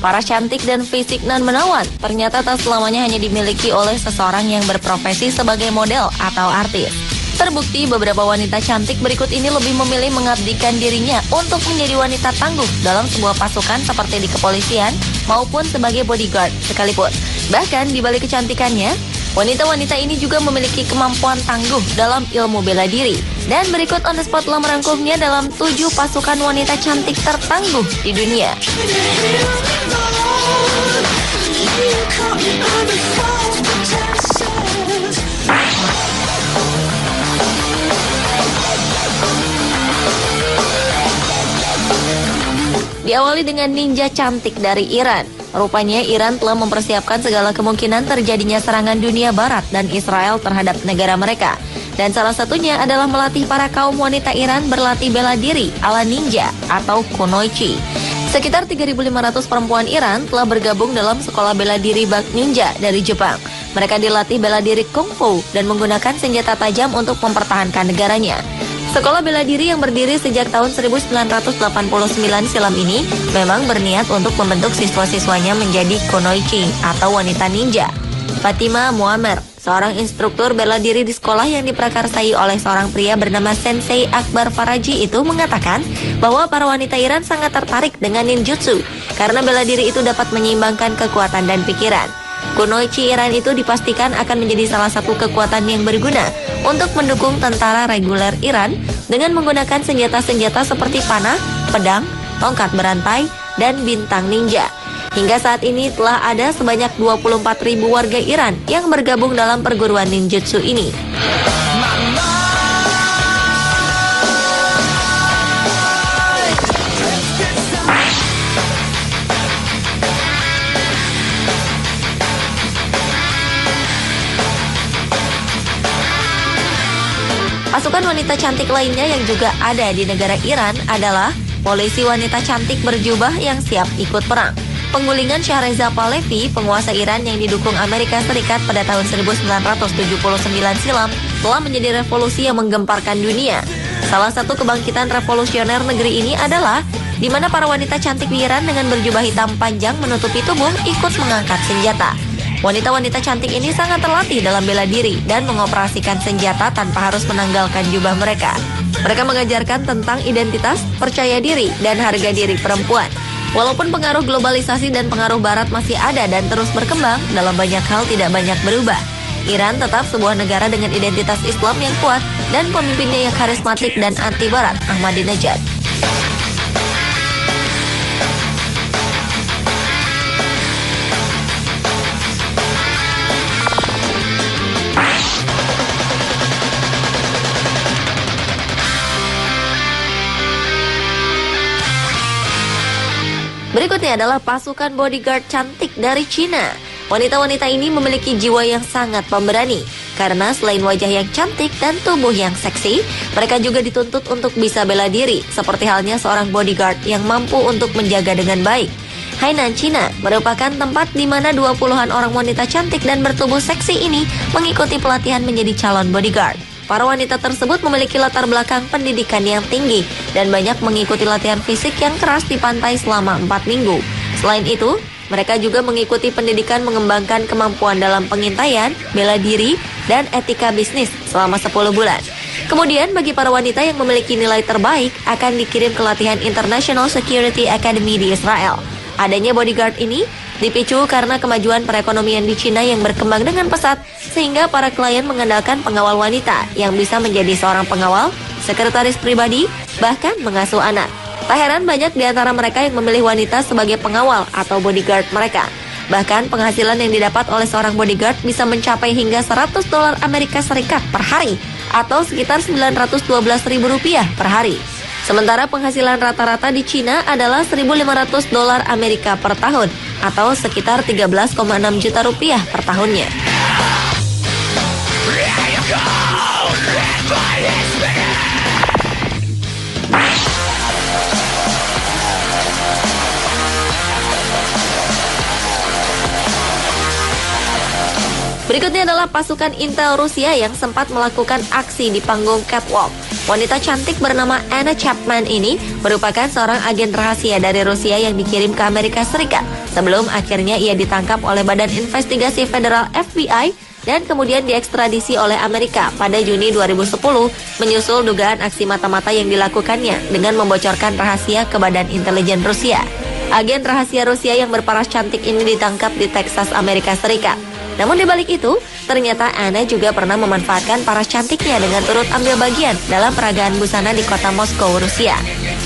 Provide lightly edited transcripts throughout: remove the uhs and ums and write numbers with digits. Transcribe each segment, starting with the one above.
Para cantik dan fisik nan menawan ternyata tak selamanya hanya dimiliki oleh seseorang yang berprofesi sebagai model atau artis. Terbukti beberapa wanita cantik berikut ini lebih memilih mengabdikan dirinya untuk menjadi wanita tangguh dalam sebuah pasukan seperti di kepolisian maupun sebagai bodyguard sekalipun. Bahkan di balik kecantikannya, wanita-wanita ini juga memiliki kemampuan tangguh dalam ilmu bela diri. Dan berikut on the spot telah merangkumnya dalam 7 pasukan wanita cantik tertangguh di dunia. Diawali dengan ninja cantik dari Iran. Rupanya Iran telah mempersiapkan segala kemungkinan terjadinya serangan dunia barat dan Israel terhadap negara mereka. Dan salah satunya adalah melatih para kaum wanita Iran berlatih bela diri ala ninja atau kunoichi. Sekitar 3.500 perempuan Iran telah bergabung dalam sekolah bela diri bak ninja dari Jepang. Mereka dilatih bela diri kungfu dan menggunakan senjata tajam untuk mempertahankan negaranya. Sekolah bela diri yang berdiri sejak tahun 1989 silam ini memang berniat untuk membentuk siswa-siswanya menjadi kunoichi atau wanita ninja. Fatima Muammer, seorang instruktur bela diri di sekolah yang diprakarsai oleh seorang pria bernama Sensei Akbar Faraji itu mengatakan bahwa para wanita Iran sangat tertarik dengan ninjutsu karena bela diri itu dapat menyeimbangkan kekuatan dan pikiran. Kunoichi Iran itu dipastikan akan menjadi salah satu kekuatan yang berguna untuk mendukung tentara reguler Iran dengan menggunakan senjata-senjata seperti panah, pedang, tongkat berantai, dan bintang ninja. Hingga saat ini telah ada sebanyak 24.000 warga Iran yang bergabung dalam perguruan ninjutsu ini. Pasukan wanita cantik lainnya yang juga ada di negara Iran adalah polisi wanita cantik berjubah yang siap ikut perang. Penggulingan Shahreza Pahlavi, penguasa Iran yang didukung Amerika Serikat pada tahun 1979 silam, telah menjadi revolusi yang menggemparkan dunia. Salah satu kebangkitan revolusioner negeri ini adalah di mana para wanita cantik di Iran dengan berjubah hitam panjang menutupi tubuh ikut mengangkat senjata. Wanita-wanita cantik ini sangat terlatih dalam bela diri dan mengoperasikan senjata tanpa harus menanggalkan jubah mereka. Mereka mengajarkan tentang identitas, percaya diri, dan harga diri perempuan. Walaupun pengaruh globalisasi dan pengaruh barat masih ada dan terus berkembang, dalam banyak hal tidak banyak berubah. Iran tetap sebuah negara dengan identitas Islam yang kuat dan pemimpinnya yang karismatik dan anti-barat, Ahmadinejad. Berikutnya adalah pasukan bodyguard cantik dari Cina. Wanita-wanita ini memiliki jiwa yang sangat pemberani. Karena selain wajah yang cantik dan tubuh yang seksi, mereka juga dituntut untuk bisa bela diri, seperti halnya seorang bodyguard yang mampu untuk menjaga dengan baik. Hainan, Cina merupakan tempat di mana 20-an orang wanita cantik dan bertubuh seksi ini mengikuti pelatihan menjadi calon bodyguard. Para wanita tersebut memiliki latar belakang pendidikan yang tinggi dan banyak mengikuti latihan fisik yang keras di pantai selama 4 minggu. Selain itu, mereka juga mengikuti pendidikan mengembangkan kemampuan dalam pengintaian, bela diri, dan etika bisnis selama 10 bulan. Kemudian bagi para wanita yang memiliki nilai terbaik akan dikirim ke latihan International Security Academy di Israel. Adanya bodyguard ini dipicu karena kemajuan perekonomian di Cina yang berkembang dengan pesat, sehingga para klien mengandalkan pengawal wanita yang bisa menjadi seorang pengawal, sekretaris pribadi, bahkan mengasuh anak. Tak heran banyak di antara mereka yang memilih wanita sebagai pengawal atau bodyguard mereka. Bahkan penghasilan yang didapat oleh seorang bodyguard bisa mencapai hingga $100 Amerika Serikat per hari atau sekitar Rp912.000 per hari. Sementara penghasilan rata-rata di Cina adalah $1.500 Amerika per tahun atau sekitar 13,6 juta rupiah per tahunnya. Berikutnya adalah pasukan Intel Rusia yang sempat melakukan aksi di panggung catwalk. Wanita cantik bernama Anna Chapman ini merupakan seorang agen rahasia dari Rusia yang dikirim ke Amerika Serikat sebelum akhirnya ia ditangkap oleh Badan Investigasi Federal FBI dan kemudian diekstradisi oleh Amerika pada Juni 2010 menyusul dugaan aksi mata-mata yang dilakukannya dengan membocorkan rahasia ke Badan Intelijen Rusia. Agen rahasia Rusia yang berparas cantik ini ditangkap di Texas, Amerika Serikat. Namun di balik itu, ternyata Anna juga pernah memanfaatkan paras cantiknya dengan turut ambil bagian dalam peragaan busana di kota Moskow, Rusia.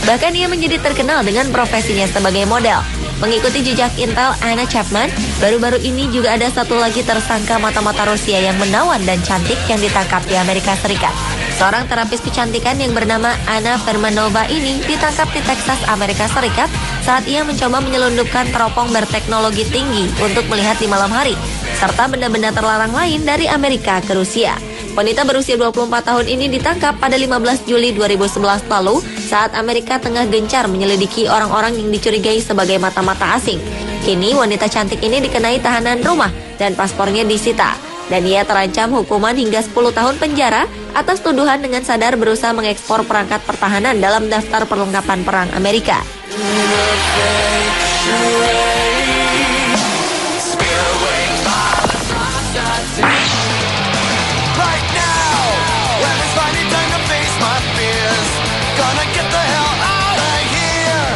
Bahkan ia menjadi terkenal dengan profesinya sebagai model. Mengikuti jejak intel Anna Chapman, baru-baru ini juga ada satu lagi tersangka mata-mata Rusia yang menawan dan cantik yang ditangkap di Amerika Serikat. Seorang terapis kecantikan yang bernama Anna Fermanova ini ditangkap di Texas, Amerika Serikat saat ia mencoba menyelundupkan teropong berteknologi tinggi untuk melihat di malam hari, serta benda-benda terlarang lain dari Amerika ke Rusia. Wanita berusia 24 tahun ini ditangkap pada 15 Juli 2011 lalu saat Amerika tengah gencar menyelidiki orang-orang yang dicurigai sebagai mata-mata asing. Kini wanita cantik ini dikenai tahanan rumah dan paspornya disita. Dan ia terancam hukuman hingga 10 tahun penjara atas tuduhan dengan sadar berusaha mengekspor perangkat pertahanan dalam daftar perlengkapan perang Amerika.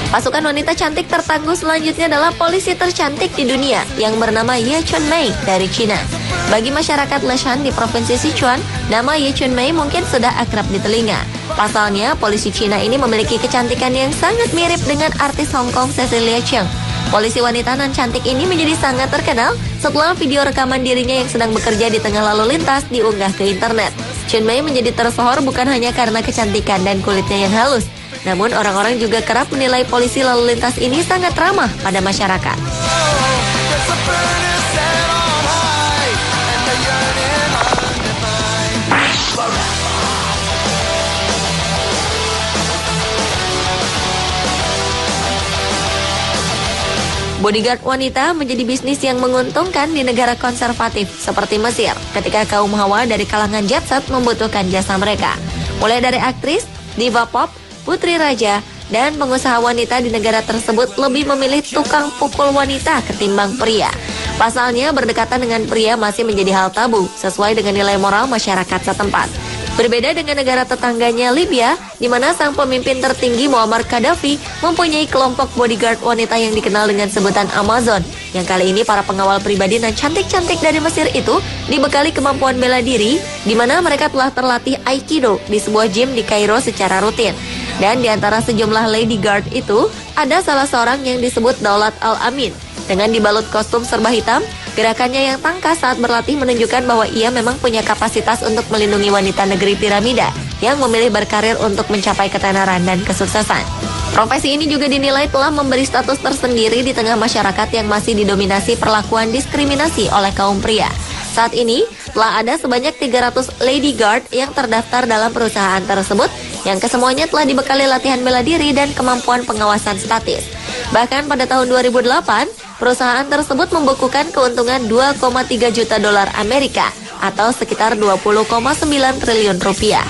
Pasukan wanita cantik tertangguh selanjutnya adalah polisi tercantik di dunia yang bernama Ye Chunmei dari Cina. Bagi masyarakat Leshan di Provinsi Sichuan, nama Ye Chunmei mungkin sudah akrab di telinga. Pasalnya, polisi Cina ini memiliki kecantikan yang sangat mirip dengan artis Hong Kong Cecilia Cheung. Polisi wanita nan cantik ini menjadi sangat terkenal setelah video rekaman dirinya yang sedang bekerja di tengah lalu lintas diunggah ke internet. Chunmei menjadi tersohor bukan hanya karena kecantikan dan kulitnya yang halus, namun orang-orang juga kerap menilai polisi lalu lintas ini sangat ramah pada masyarakat. Bodyguard wanita menjadi bisnis yang menguntungkan di negara konservatif seperti Mesir ketika kaum hawa dari kalangan jet set membutuhkan jasa mereka. Mulai dari aktris, diva pop, putri raja, dan pengusaha wanita di negara tersebut lebih memilih tukang pukul wanita ketimbang pria. Pasalnya berdekatan dengan pria masih menjadi hal tabu sesuai dengan nilai moral masyarakat setempat. Berbeda dengan negara tetangganya Libya, di mana sang pemimpin tertinggi Muammar Gaddafi mempunyai kelompok bodyguard wanita yang dikenal dengan sebutan Amazon. Yang kali ini para pengawal pribadi dan cantik-cantik dari Mesir itu dibekali kemampuan bela diri, di mana mereka telah terlatih Aikido di sebuah gym di Kairo secara rutin. Dan di antara sejumlah lady guard itu, ada salah seorang yang disebut Daulat Al-Amin. Dengan dibalut kostum serba hitam, gerakannya yang tangkas saat berlatih menunjukkan bahwa ia memang punya kapasitas untuk melindungi wanita negeri piramida yang memilih berkarir untuk mencapai ketenaran dan kesuksesan. Profesi ini juga dinilai telah memberi status tersendiri di tengah masyarakat yang masih didominasi perlakuan diskriminasi oleh kaum pria. Saat ini, telah ada sebanyak 300 lady guard yang terdaftar dalam perusahaan tersebut yang kesemuanya telah dibekali latihan bela diri dan kemampuan pengawasan statis. Bahkan pada tahun 2008, perusahaan tersebut membukukan keuntungan 2,3 juta dolar Amerika atau sekitar 20,9 triliun rupiah.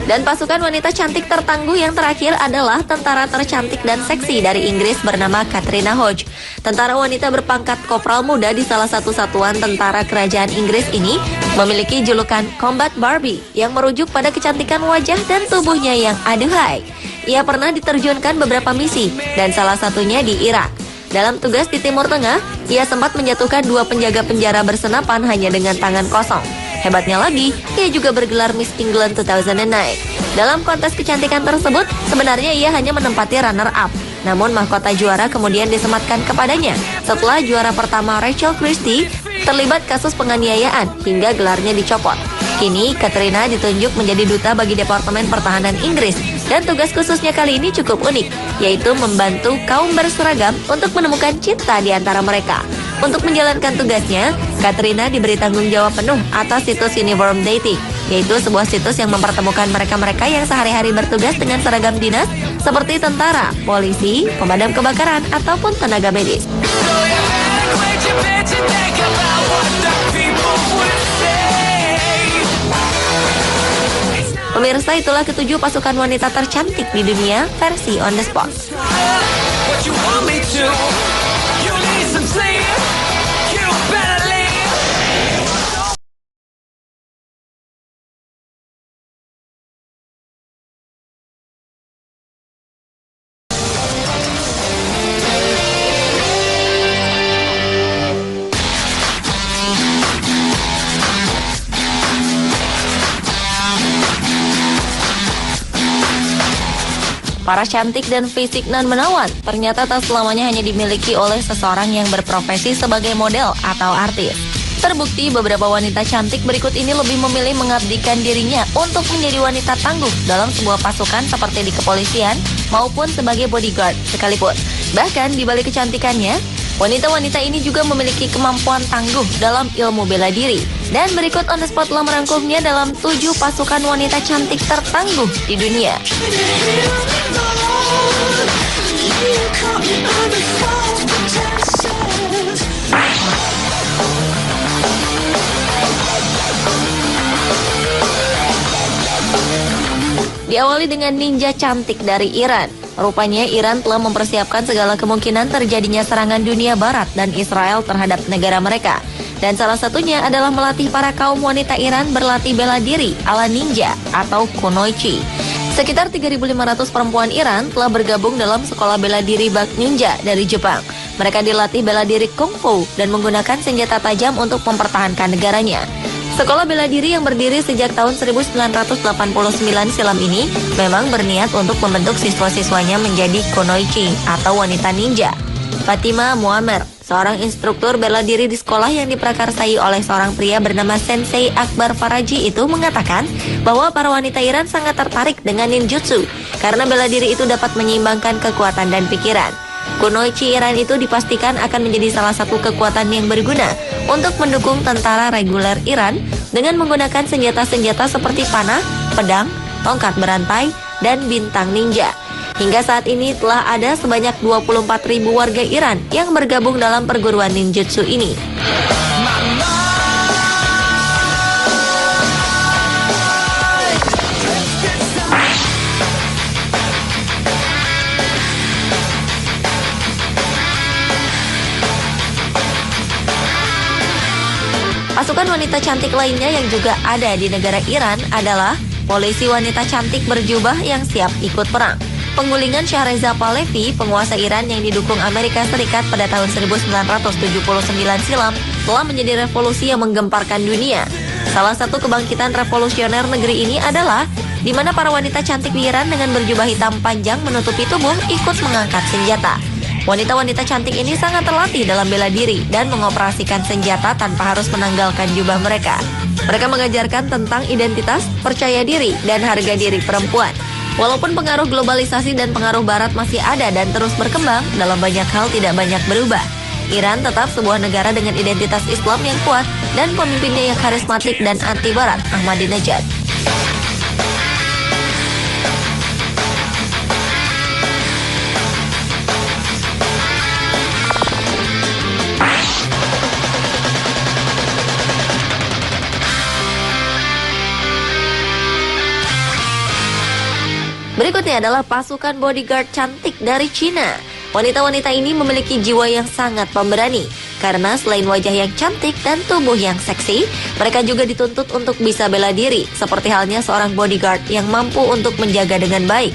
Dan pasukan wanita cantik tertangguh yang terakhir adalah tentara tercantik dan seksi dari Inggris bernama Katrina Hodge. Tentara wanita berpangkat kopral muda di salah satu satuan tentara kerajaan Inggris ini memiliki julukan Combat Barbie yang merujuk pada kecantikan wajah dan tubuhnya yang aduhai. Ia pernah diterjunkan beberapa misi dan salah satunya di Irak. Dalam tugas di Timur Tengah, ia sempat menjatuhkan 2 penjaga penjara bersenapan hanya dengan tangan kosong. Hebatnya lagi, ia juga bergelar Miss England 2009. Dalam kontes kecantikan tersebut, sebenarnya ia hanya menempati runner-up. Namun mahkota juara kemudian disematkan kepadanya setelah juara pertama Rachel Christie terlibat kasus penganiayaan hingga gelarnya dicopot. Kini, Katrina ditunjuk menjadi duta bagi Departemen Pertahanan Inggris dan tugas khususnya kali ini cukup unik, yaitu membantu kaum berseragam untuk menemukan cinta di antara mereka. Untuk menjalankan tugasnya, Katrina diberi tanggung jawab penuh atas situs Uniform Dating, yaitu sebuah situs yang mempertemukan mereka-mereka yang sehari-hari bertugas dengan seragam dinas seperti tentara, polisi, pemadam kebakaran, ataupun tenaga medis. Pemirsa, itulah ketujuh pasukan wanita tercantik di dunia versi On The Spot. Para cantik dan fisik nan menawan ternyata tak selamanya hanya dimiliki oleh seseorang yang berprofesi sebagai model atau artis. Terbukti beberapa wanita cantik berikut ini lebih memilih mengabdikan dirinya untuk menjadi wanita tangguh dalam sebuah pasukan seperti di kepolisian maupun sebagai bodyguard sekalipun. Bahkan di balik kecantikannya, wanita-wanita ini juga memiliki kemampuan tangguh dalam ilmu bela diri. Dan berikut On The Spot telah merangkumnya dalam 7 pasukan wanita cantik tertangguh di dunia. Diawali dengan ninja cantik dari Iran. Rupanya Iran telah mempersiapkan segala kemungkinan terjadinya serangan dunia barat dan Israel terhadap negara mereka. Dan salah satunya adalah melatih para kaum wanita Iran berlatih bela diri ala ninja atau kunoichi. Sekitar 3.500 perempuan Iran telah bergabung dalam sekolah bela diri bak ninja dari Jepang. Mereka dilatih bela diri kungfu dan menggunakan senjata tajam untuk mempertahankan negaranya. Sekolah bela diri yang berdiri sejak tahun 1989 silam ini memang berniat untuk membentuk siswa-siswanya menjadi kunoichi atau wanita ninja. Fatima Muammer, seorang instruktur bela diri di sekolah yang diprakarsai oleh seorang pria bernama Sensei Akbar Faraji itu mengatakan bahwa para wanita Iran sangat tertarik dengan ninjutsu karena bela diri itu dapat menyeimbangkan kekuatan dan pikiran. Kunoichi Iran itu dipastikan akan menjadi salah satu kekuatan yang berguna untuk mendukung tentara reguler Iran dengan menggunakan senjata-senjata seperti panah, pedang, tongkat berantai, dan bintang ninja. Hingga saat ini telah ada sebanyak 24.000 warga Iran yang bergabung dalam perguruan ninjutsu ini. Pasukan wanita cantik lainnya yang juga ada di negara Iran adalah polisi wanita cantik berjubah yang siap ikut perang. Penggulingan Shahreza Pahlavi, penguasa Iran yang didukung Amerika Serikat pada tahun 1979 silam, telah menjadi revolusi yang menggemparkan dunia. Salah satu kebangkitan revolusioner negeri ini adalah di mana para wanita cantik di Iran dengan berjubah hitam panjang menutupi tubuh ikut mengangkat senjata. Wanita-wanita cantik ini sangat terlatih dalam bela diri dan mengoperasikan senjata tanpa harus menanggalkan jubah mereka. Mereka mengajarkan tentang identitas, percaya diri, dan harga diri perempuan. Walaupun pengaruh globalisasi dan pengaruh barat masih ada dan terus berkembang, dalam banyak hal tidak banyak berubah. Iran tetap sebuah negara dengan identitas Islam yang kuat dan pemimpinnya yang karismatik dan anti-barat, Ahmadinejad. Berikutnya adalah pasukan bodyguard cantik dari Cina. Wanita-wanita ini memiliki jiwa yang sangat pemberani. Karena selain wajah yang cantik dan tubuh yang seksi, mereka juga dituntut untuk bisa bela diri, seperti halnya seorang bodyguard yang mampu untuk menjaga dengan baik.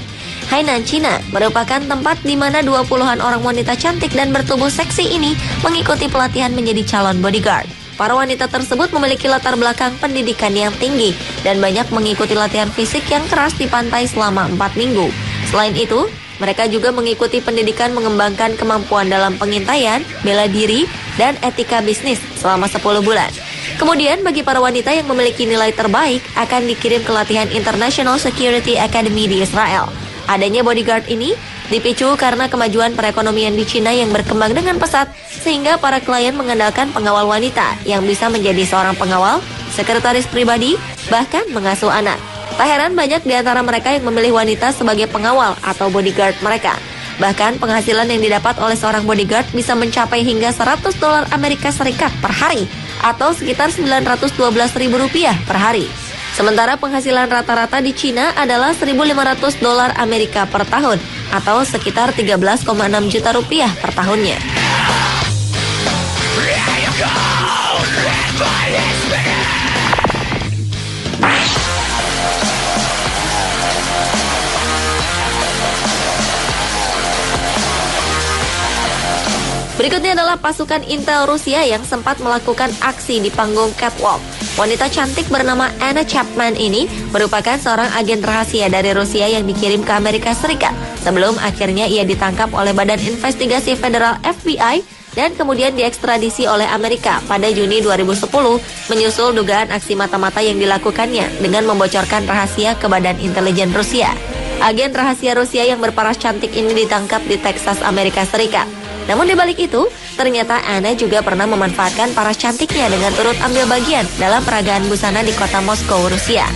Hainan, Cina merupakan tempat di mana 20-an orang wanita cantik dan bertubuh seksi ini mengikuti pelatihan menjadi calon bodyguard. Para wanita tersebut memiliki latar belakang pendidikan yang tinggi dan banyak mengikuti latihan fisik yang keras di pantai selama 4 minggu. Selain itu, mereka juga mengikuti pendidikan mengembangkan kemampuan dalam pengintaian, bela diri, dan etika bisnis selama 10 bulan. Kemudian bagi para wanita yang memiliki nilai terbaik akan dikirim ke latihan International Security Academy di Israel. Adanya bodyguard ini Dipicu karena kemajuan perekonomian di Cina yang berkembang dengan pesat, sehingga para klien mengandalkan pengawal wanita yang bisa menjadi seorang pengawal, sekretaris pribadi, bahkan mengasuh anak. Tak heran banyak di antara mereka yang memilih wanita sebagai pengawal atau bodyguard mereka. Bahkan penghasilan yang didapat oleh seorang bodyguard bisa mencapai hingga $100 Amerika Serikat per hari atau sekitar Rp912.000 per hari. Sementara penghasilan rata-rata di Cina adalah $1.500 Amerika per tahun atau sekitar 13,6 juta rupiah per tahunnya. Berikutnya adalah pasukan intel Rusia yang sempat melakukan aksi di panggung catwalk. Wanita cantik bernama Anna Chapman ini merupakan seorang agen rahasia dari Rusia yang dikirim ke Amerika Serikat sebelum akhirnya ia ditangkap oleh Badan Investigasi Federal FBI dan kemudian diekstradisi oleh Amerika pada Juni 2010 menyusul dugaan aksi mata-mata yang dilakukannya dengan membocorkan rahasia ke Badan Intelijen Rusia. Agen rahasia Rusia yang berparas cantik ini ditangkap di Texas, Amerika Serikat. Namun di balik itu, ternyata Anna juga pernah memanfaatkan paras cantiknya dengan turut ambil bagian dalam peragaan busana di kota Moskow, Rusia.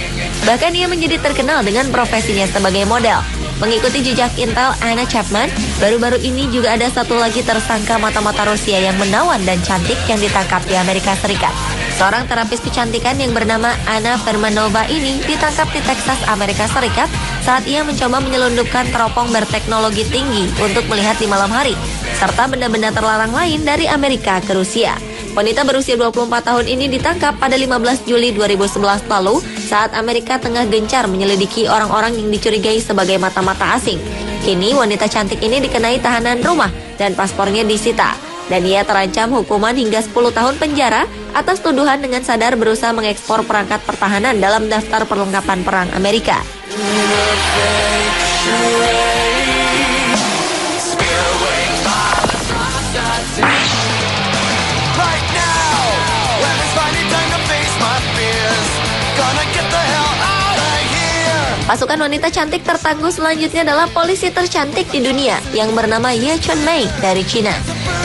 Bahkan ia menjadi terkenal dengan profesinya sebagai model. Mengikuti jejak intel Anna Chapman, baru-baru ini juga ada satu lagi tersangka mata-mata Rusia yang menawan dan cantik yang ditangkap di Amerika Serikat. Seorang terapis kecantikan yang bernama Anna Fermanova ini ditangkap di Texas, Amerika Serikat saat ia mencoba menyelundupkan teropong berteknologi tinggi untuk melihat di malam hari, serta benda-benda terlarang lain dari Amerika ke Rusia. Wanita berusia 24 tahun ini ditangkap pada 15 Juli 2011 lalu saat Amerika tengah gencar menyelidiki orang-orang yang dicurigai sebagai mata-mata asing. Kini wanita cantik ini dikenai tahanan rumah dan paspornya disita. Dan ia terancam hukuman hingga 10 tahun penjara atas tuduhan dengan sadar berusaha mengekspor perangkat pertahanan dalam daftar perlengkapan perang Amerika. Pasukan wanita cantik tertangguh selanjutnya adalah polisi tercantik di dunia yang bernama Ye Chunmei dari Cina.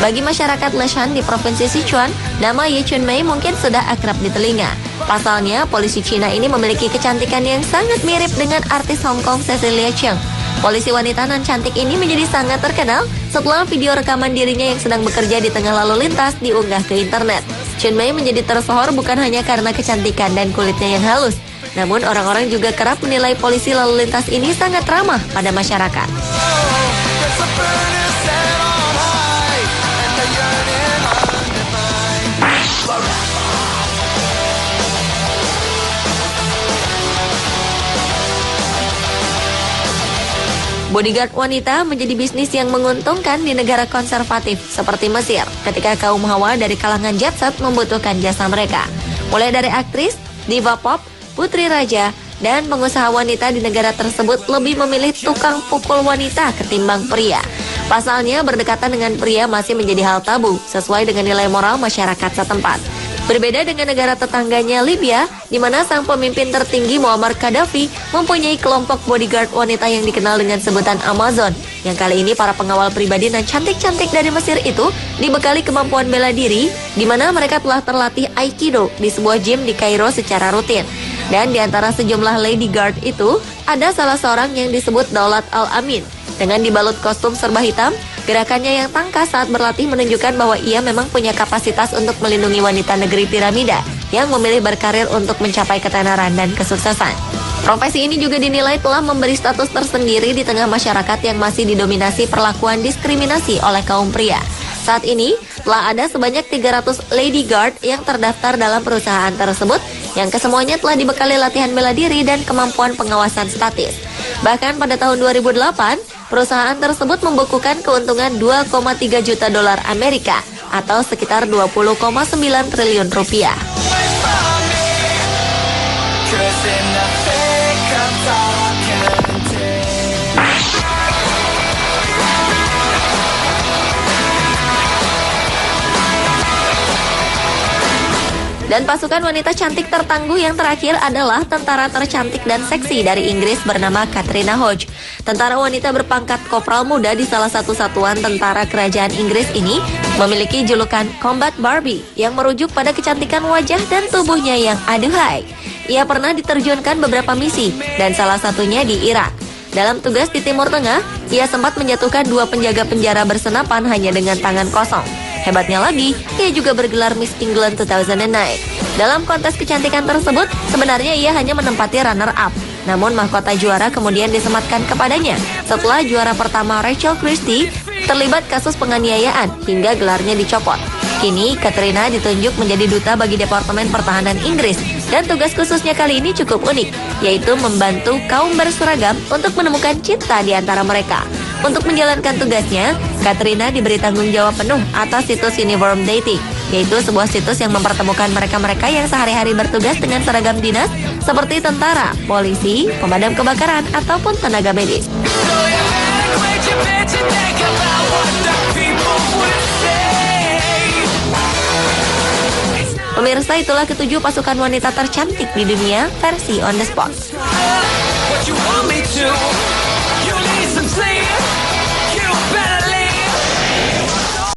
Bagi masyarakat Leshan di Provinsi Sichuan, nama Ye Chunmei mungkin sudah akrab di telinga. Pasalnya, polisi Cina ini memiliki kecantikan yang sangat mirip dengan artis Hong Kong Cecilia Cheung. Polisi wanita nan cantik ini menjadi sangat terkenal setelah video rekaman dirinya yang sedang bekerja di tengah lalu lintas diunggah ke internet. Chunmei menjadi tersohor bukan hanya karena kecantikan dan kulitnya yang halus, namun orang-orang juga kerap menilai polisi lalu lintas ini sangat ramah pada masyarakat. Bodyguard wanita menjadi bisnis yang menguntungkan di negara konservatif seperti Mesir ketika kaum hawa dari kalangan jet set membutuhkan jasa mereka. Mulai dari aktris, diva pop, putri raja, dan pengusaha wanita di negara tersebut lebih memilih tukang pukul wanita ketimbang pria. Pasalnya berdekatan dengan pria masih menjadi hal tabu sesuai dengan nilai moral masyarakat setempat. Berbeda dengan negara tetangganya Libya, di mana sang pemimpin tertinggi Muammar Gaddafi mempunyai kelompok bodyguard wanita yang dikenal dengan sebutan Amazon. Yang kali ini para pengawal pribadi dan cantik-cantik dari Mesir itu dibekali kemampuan bela diri, di mana mereka telah terlatih Aikido di sebuah gym di Kairo secara rutin. Dan di antara sejumlah lady guard itu, ada salah seorang yang disebut Daulat Al-Amin. Dengan dibalut kostum serba hitam, gerakannya yang tangkas saat berlatih menunjukkan bahwa ia memang punya kapasitas untuk melindungi wanita negeri piramida yang memilih berkarir untuk mencapai ketenaran dan kesuksesan. Profesi ini juga dinilai telah memberi status tersendiri di tengah masyarakat yang masih didominasi perlakuan diskriminasi oleh kaum pria. Saat ini, telah ada sebanyak 300 lady guard yang terdaftar dalam perusahaan tersebut yang kesemuanya telah dibekali latihan bela diri dan kemampuan pengawasan statis. Bahkan pada tahun 2008, perusahaan tersebut membukukan keuntungan 2,3 juta dolar Amerika atau sekitar 20,9 triliun rupiah. Dan pasukan wanita cantik tertangguh yang terakhir adalah tentara tercantik dan seksi dari Inggris bernama Katrina Hodge. Tentara wanita berpangkat kopral muda di salah satu satuan tentara kerajaan Inggris ini memiliki julukan Combat Barbie yang merujuk pada kecantikan wajah dan tubuhnya yang aduhai. Ia pernah diterjunkan beberapa misi dan salah satunya di Irak. Dalam tugas di Timur Tengah, ia sempat menjatuhkan 2 penjaga penjara bersenapan hanya dengan tangan kosong. Hebatnya lagi, ia juga bergelar Miss England 2009. Dalam kontes kecantikan tersebut, sebenarnya ia hanya menempati runner-up. Namun mahkota juara kemudian disematkan kepadanya setelah juara pertama Rachel Christie terlibat kasus penganiayaan hingga gelarnya dicopot. Kini, Katrina ditunjuk menjadi duta bagi Departemen Pertahanan Inggris dan tugas khususnya kali ini cukup unik, yaitu membantu kaum berseragam untuk menemukan cinta di antara mereka. Untuk menjalankan tugasnya, Katrina diberi tanggung jawab penuh atas situs Uniform Dating, yaitu sebuah situs yang mempertemukan mereka-mereka yang sehari-hari bertugas dengan seragam dinas seperti tentara, polisi, pemadam kebakaran, ataupun tenaga medis. Pemirsa, itulah ketujuh pasukan wanita tercantik di dunia versi on the spot.